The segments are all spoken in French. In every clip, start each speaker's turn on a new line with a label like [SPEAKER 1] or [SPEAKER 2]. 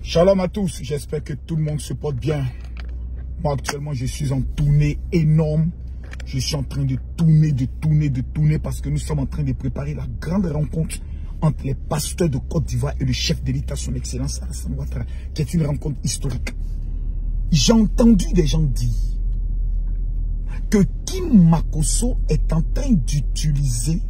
[SPEAKER 1] Shalom à tous, j'espère que tout le monde se porte bien. Moi actuellement je suis en tournée énorme. Je suis en train de tourner parce que nous sommes en train de préparer la grande rencontre entre les pasteurs de Côte d'Ivoire et le chef de l'État, son Excellence Alassane Ouattara, qui est une rencontre historique. J'ai entendu des gens dire que Kim Makosso est en train d'utiliser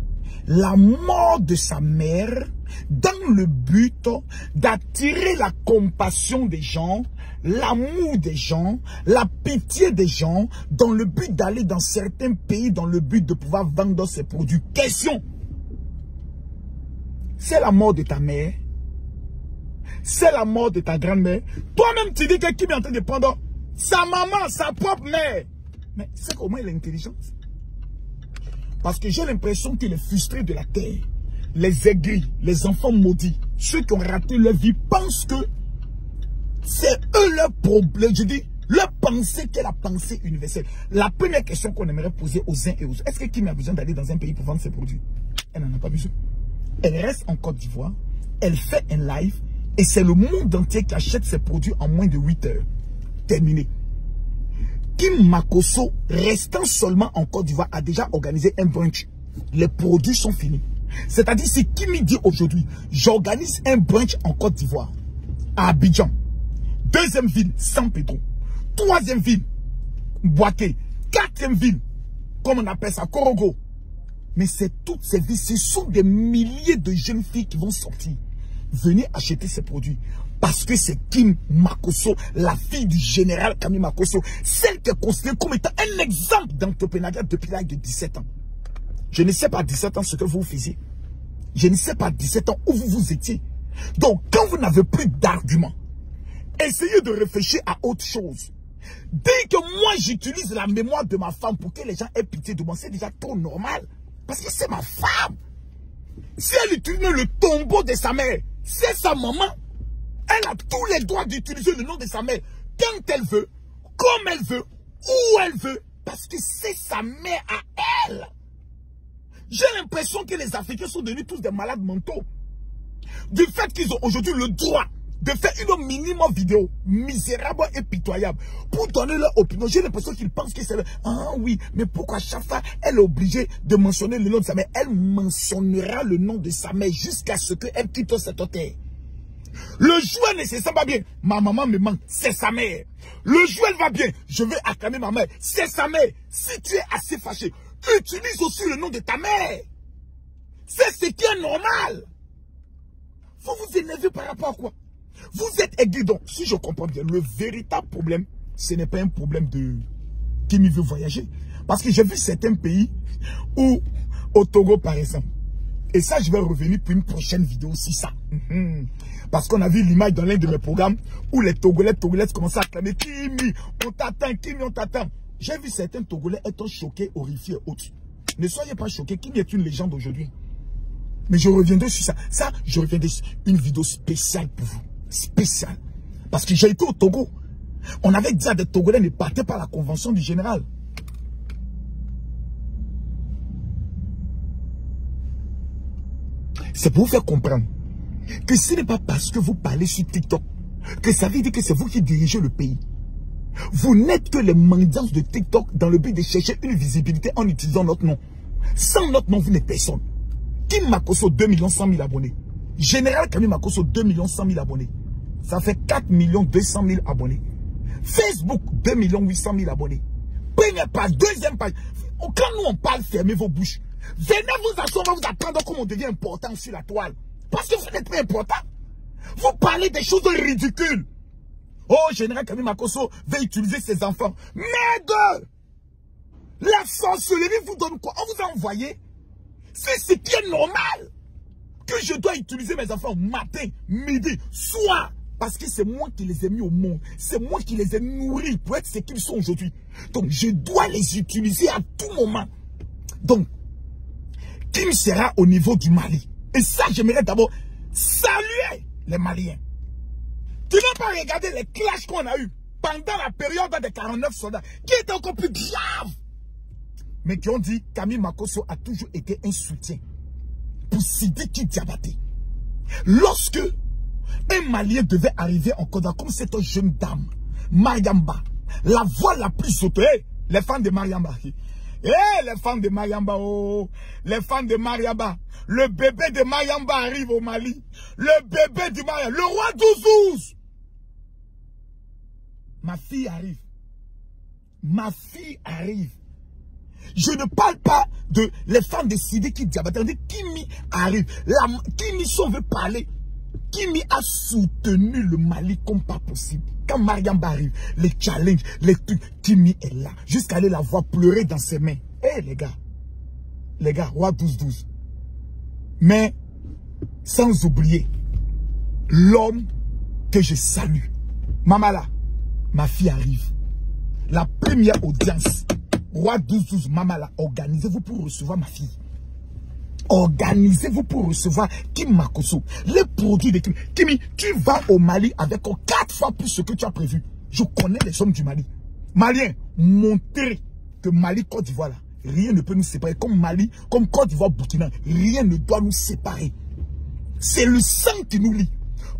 [SPEAKER 1] la mort de sa mère dans le but d'attirer la compassion des gens, l'amour des gens, la pitié des gens, dans le but d'aller dans certains pays, dans le but de pouvoir vendre ses produits. Question: c'est la mort de ta mère, c'est la mort de ta grand-mère. Toi-même, tu dis que Kim est en train de prendre sa maman, sa propre mère. Mais c'est comment il est intelligent. Parce que j'ai l'impression que les frustrés de la terre, les aigris, les enfants maudits, ceux qui ont raté leur vie, pensent que c'est eux leur problème. Je dis, leur pensée qui est la pensée universelle. La première question qu'on aimerait poser aux uns et aux autres: est-ce que Kim a besoin d'aller dans un pays pour vendre ses produits? Elle n'en a pas besoin. Elle reste en Côte d'Ivoire, elle fait un live, et c'est le monde entier qui achète ses produits en moins de 8 heures. Terminé. Kim Makosso, restant seulement en Côte d'Ivoire, a déjà organisé un brunch. Les produits sont finis. C'est-à-dire, si Kim dit aujourd'hui, j'organise un brunch en Côte d'Ivoire, à Abidjan, deuxième ville, San Pedro, troisième ville, Boaké, quatrième ville, comme on appelle ça, Korogo. Mais c'est toutes ces villes, ce sont des milliers de jeunes filles qui vont sortir, venir acheter ces produits. Parce que c'est Kim Makosso, la fille du général Kami Makosso, celle qui est considérée comme étant un exemple d'entrepreneuriat depuis l'âge de 17 ans. Je ne sais pas à 17 ans ce que vous faisiez. Je ne sais pas à 17 ans où vous étiez. Donc, quand vous n'avez plus d'arguments, essayez de réfléchir à autre chose. Dès que moi j'utilise la mémoire de ma femme pour que les gens aient pitié de moi, c'est déjà trop normal. Parce que c'est ma femme. Si elle utilise le tombeau de sa mère, c'est sa maman. Elle a tous les droits d'utiliser le nom de sa mère quand elle veut, comme elle veut, où elle veut, parce que c'est sa mère à elle. J'ai l'impression que les Africains sont devenus tous des malades mentaux. Du fait qu'ils ont aujourd'hui le droit de faire une minimum vidéo misérable et pitoyable pour donner leur opinion. J'ai l'impression qu'ils pensent que c'est... Ah oui, mais pourquoi chaque fois elle est obligée de mentionner le nom de sa mère? Elle mentionnera le nom de sa mère jusqu'à ce qu'elle quitte cette terre. Le jour elle ne se sent pas bien, ma maman me manque, c'est sa mère. Le jour elle va bien, je vais acclamer ma mère, c'est sa mère. Si tu es assez fâché, utilise aussi le nom de ta mère. C'est ce qui est normal. Vous vous énervez par rapport à quoi? Vous êtes aigri. Donc, si je comprends bien, le véritable problème, ce n'est pas un problème de qui veut voyager. Parce que j'ai vu certains pays où, au Togo par exemple, et ça je vais revenir pour une prochaine vidéo aussi ça. Parce qu'on a vu l'image dans l'un de mes programmes où les Togolais, Togolaises commençaient à acclamer Kimi, on t'attend, Kimi, on t'attend. J'ai vu certains Togolais être choqués, horrifiés, autres. Ne soyez pas choqués, Kimi est une légende aujourd'hui. Mais je reviendrai sur ça. Ça, je reviendrai sur une vidéo spéciale pour vous. Spéciale. Parce que j'ai été au Togo. On avait dit à des Togolais ne partez pas à la convention du général. C'est pour vous faire comprendre que ce n'est pas parce que vous parlez sur TikTok que ça veut dire que c'est vous qui dirigez le pays. Vous n'êtes que les mendiants de TikTok dans le but de chercher une visibilité en utilisant notre nom. Sans notre nom, vous n'êtes personne. Kim Makosso, 2 100 000 abonnés. Général Kami Makosso, 2 100 000 abonnés. Ça fait 4 200 000 abonnés. Facebook, 2 800 000 abonnés. Première page, deuxième page. Quand nous on parle, fermez vos bouches. Venez vous asseoir, on va vous apprendre comment on devient important sur la toile. Parce que vous n'êtes pas important. Vous parlez des choses ridicules. Oh, Général Kami Makosso veut utiliser ses enfants. Merde! La sorcellerie vous donne quoi? On vous a envoyé. C'est ce qui est normal. Que je dois utiliser mes enfants matin, midi, soir. Parce que c'est moi qui les ai mis au monde. C'est moi qui les ai nourris pour être ce qu'ils sont aujourd'hui. Donc, je dois les utiliser à tout moment. Donc, Kim sera au niveau du Mali. Et ça, j'aimerais d'abord saluer les Maliens. Tu n'as pas regardé les clashs qu'on a eu pendant la période des 49 soldats, qui étaient encore plus graves. Mais qui ont dit Kami Makosso a toujours été un soutien pour Sidiki Diabaté. Lorsque Un Malien devait arriver en Côte d'Ivoire comme cette jeune dame, Mariamba. La voix la plus sautée. Hey, les fans de Mariamba. Les fans de Mariamba. Oh, les fans de Mariamba. Le bébé de Mariamba arrive au Mali. Le bébé du Mariamba. Le roi Douzouz. Ma fille arrive. Ma fille arrive. Je ne parle pas de les fans de Sidiki Diabaté. Kimi arrive. Kimi veut parler. Kimi a soutenu le Mali comme pas possible. Quand Mariamba arrive, les challenges, les trucs, Kimi est là. Jusqu'à aller la voir pleurer dans ses mains. Eh les gars, roi 12-12. Mais, sans oublier, l'homme que je salue. Mamala, ma fille arrive. La première audience, roi 12-12, Mamala, organisez-vous pour recevoir ma fille. Organisez-vous pour recevoir Kim Makosso. Les produits de Kim. Kimi, tu vas au Mali avec 4 fois plus ce que tu as prévu. Je connais les hommes du Mali. Maliens, montrez que Mali, Côte d'Ivoire, là, rien ne peut nous séparer. Comme Mali, comme Côte d'Ivoire, Burkina, rien ne doit nous séparer. C'est le sang qui nous lie.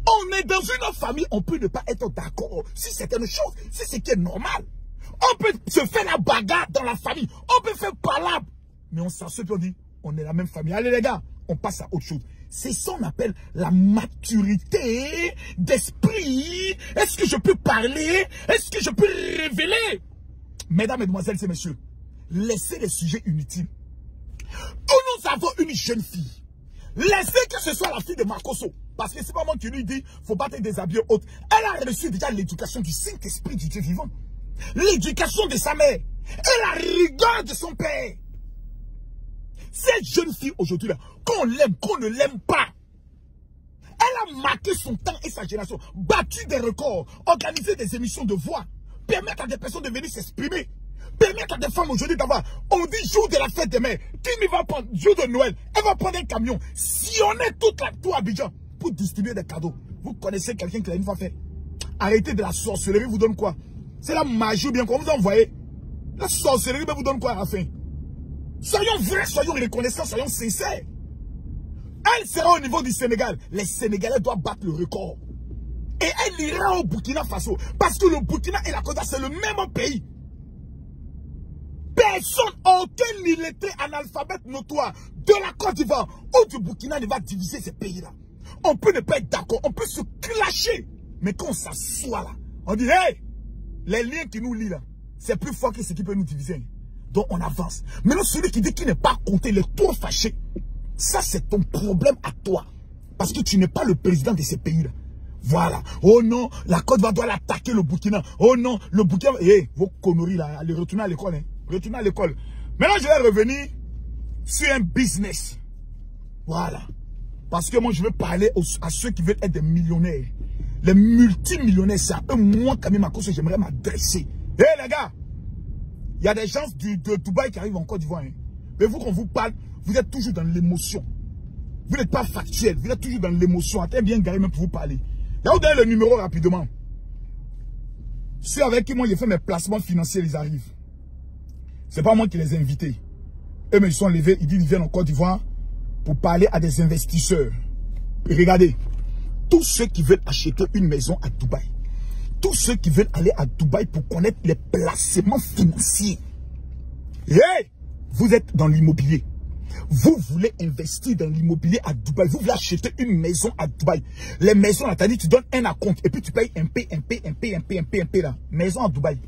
[SPEAKER 1] On est dans une famille, on peut ne pas être d'accord sur certaines choses, c'est ce qui est normal. On peut se faire la bagarre dans la famille, on peut faire palabre. Mais on s'assoit et on dit, on est la même famille. Allez les gars, on passe à autre chose. C'est ça qu'on appelle la maturité d'esprit. Est-ce que je peux parler? Est-ce que je peux révéler? Mesdames, mesdemoiselles et messieurs, laissez les sujets inutiles. Nous avons une jeune fille. Laissez que ce soit la fille de Makosso. Parce que c'est pas moi qui lui dis, faut pas te déshabiller autre. Elle a reçu déjà l'éducation du Saint-Esprit du Dieu vivant. L'éducation de sa mère. Et la rigueur de son père. Cette jeune fille aujourd'hui là, qu'on l'aime, qu'on ne l'aime pas, elle a marqué son temps et sa génération, battu des records, organisé des émissions de voix, permettre à des personnes de venir s'exprimer, permettre à des femmes aujourd'hui d'avoir, on dit jour de la fête des mères, qui va prendre, jour de Noël, elle va prendre un camion, sillonner toute la tour Abidjan pour distribuer des cadeaux. Vous connaissez quelqu'un qui l'a une fois fait? Arrêtez de la sorcellerie, vous donne quoi? C'est la magie ou bien quoi vous envoyez? La sorcellerie vous donne quoi à la fin? Soyons vrais, soyons reconnaissants, soyons sincères. Elle sera au niveau du Sénégal. Les Sénégalais doivent battre le record. Et elle ira au Burkina Faso. Parce que le Burkina et la Côte d'Ivoire, c'est le même pays. Personne, aucun illettré analphabète notoire de la Côte d'Ivoire ou du Burkina ne va diviser ces pays-là. On peut ne pas être d'accord, on peut se clasher. Mais quand on s'assoit là, on dit, hey, les liens qui nous lient là, c'est plus fort que ce qui peut nous diviser. Donc on avance. Maintenant, celui qui dit qu'il n'est pas compté, il est trop fâché. Ça, c'est ton problème à toi. Parce que tu n'es pas le président de ces pays-là. Voilà. Oh non, la Côte d'Ivoire doit l'attaquer le Burkina. Oh non, le Burkina... Eh, vos conneries là, allez retourner à l'école. Hein. Retournez à l'école. Maintenant, je vais revenir sur un business. Voilà. Parce que moi, je veux parler à ceux qui veulent être des millionnaires. Les multimillionnaires, c'est à eux, moi, quand même, à cause que j'aimerais m'adresser. Eh les gars, il y a des gens de Dubaï qui arrivent en Côte d'Ivoire. Hein. Mais vous, quand vous parlez, vous êtes toujours dans l'émotion. Vous n'êtes pas factuel. Vous êtes toujours dans l'émotion. Attends bien garé même pour vous parler. Là, vous donnez le numéro rapidement. Ceux avec qui moi j'ai fait mes placements financiers, ils arrivent. C'est pas moi qui les ai invités. Eux, mais ils sont levés. Ils disent qu'ils viennent en Côte d'Ivoire pour parler à des investisseurs. Et regardez. Tous ceux qui veulent acheter une maison à Dubaï. Tous ceux qui veulent aller à Dubaï pour connaître les placements financiers. Hey, vous êtes dans l'immobilier. Vous voulez investir dans l'immobilier à Dubaï. Vous voulez acheter une maison à Dubaï. Les maisons, là, t'as dit, tu donnes un à compte. Et puis tu payes un P là. Maison à Dubaï.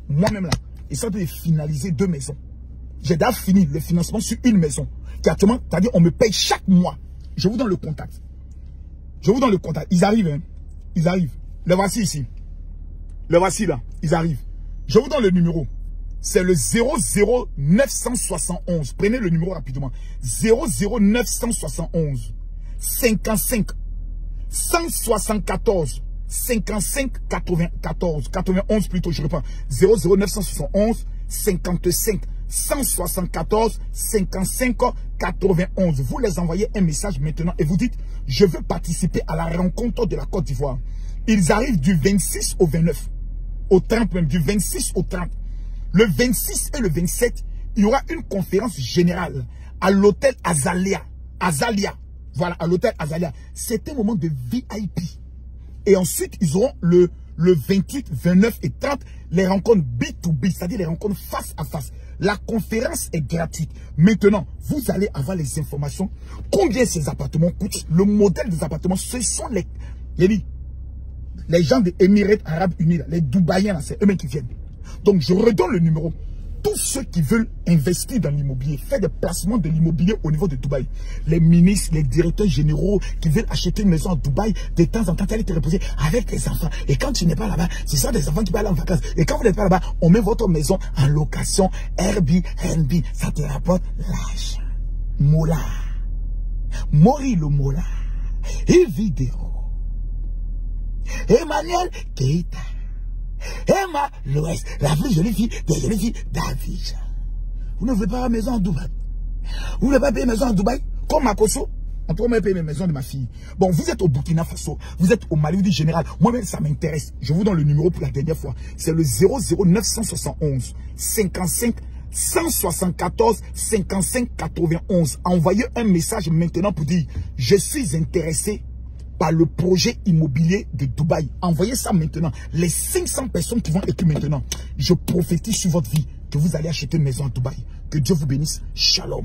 [SPEAKER 1] Moi-même là. Ils sont en train de finaliser 2 maisons. J'ai déjà fini le financement sur une maison. Qui actuellement, t'as dit, on me paye chaque mois. Je vous donne le contact. Je vous donne le contact. Ils arrivent, hein. Ils arrivent. Le voici ici. Le voici là. Ils arrivent. Je vous donne le numéro. C'est le 00971. Prenez le numéro rapidement. 00971 55 174 55 94 91 plutôt, je reprends. 00971 55 174 55 91. Vous les envoyez un message maintenant et vous dites, je veux participer à la rencontre de la Côte d'Ivoire. Ils arrivent du 26 au 29. Au 30 même, du 26 au 30. Le 26 et le 27, il y aura une conférence générale à l'hôtel Azalia. Azalia. Voilà, à l'hôtel Azalia. C'est un moment de VIP. Et ensuite, ils auront le 28, 29 et 30, les rencontres B2B, c'est-à-dire les rencontres face à face. La conférence est gratuite. Maintenant, vous allez avoir les informations. Combien ces appartements coûtent? Le modèle des appartements, ce sont les gens des Émirats Arabes Unis, les Dubaïens, c'est eux-mêmes qui viennent. Donc, je redonne le numéro. Tous ceux qui veulent investir dans l'immobilier, faire des placements de l'immobilier au niveau de Dubaï, les ministres, les directeurs généraux qui veulent acheter une maison à Dubaï, de temps en temps, tu allez te reposer avec tes enfants. Et quand tu n'es pas là-bas, ce sont des enfants qui vont aller en vacances. Et quand vous n'êtes pas là-bas, on met votre maison en location, Airbnb, ça te rapporte l'argent. Mola. Mori le Mola. Et vidéo. Emmanuel Keita. Emma l'Ouest, la plus jolie fille des jolies filles d'Abidjan. Vous ne voulez pas la maison en Dubaï? Vous ne voulez pas payer une maison en Dubaï? Comme Makoso? On peut même payer mes maisons de ma fille. Bon, vous êtes au Burkina Faso, vous êtes au Mali, vous dites général. Moi-même, ça m'intéresse. Je vous donne le numéro pour la dernière fois. C'est le 00971 55 174 55 91. Envoyez un message maintenant pour dire je suis intéressé par le projet immobilier de Dubaï. Envoyez ça maintenant. Les 500 personnes qui vont écrire maintenant, je prophétise sur votre vie que vous allez acheter une maison à Dubaï. Que Dieu vous bénisse. Shalom.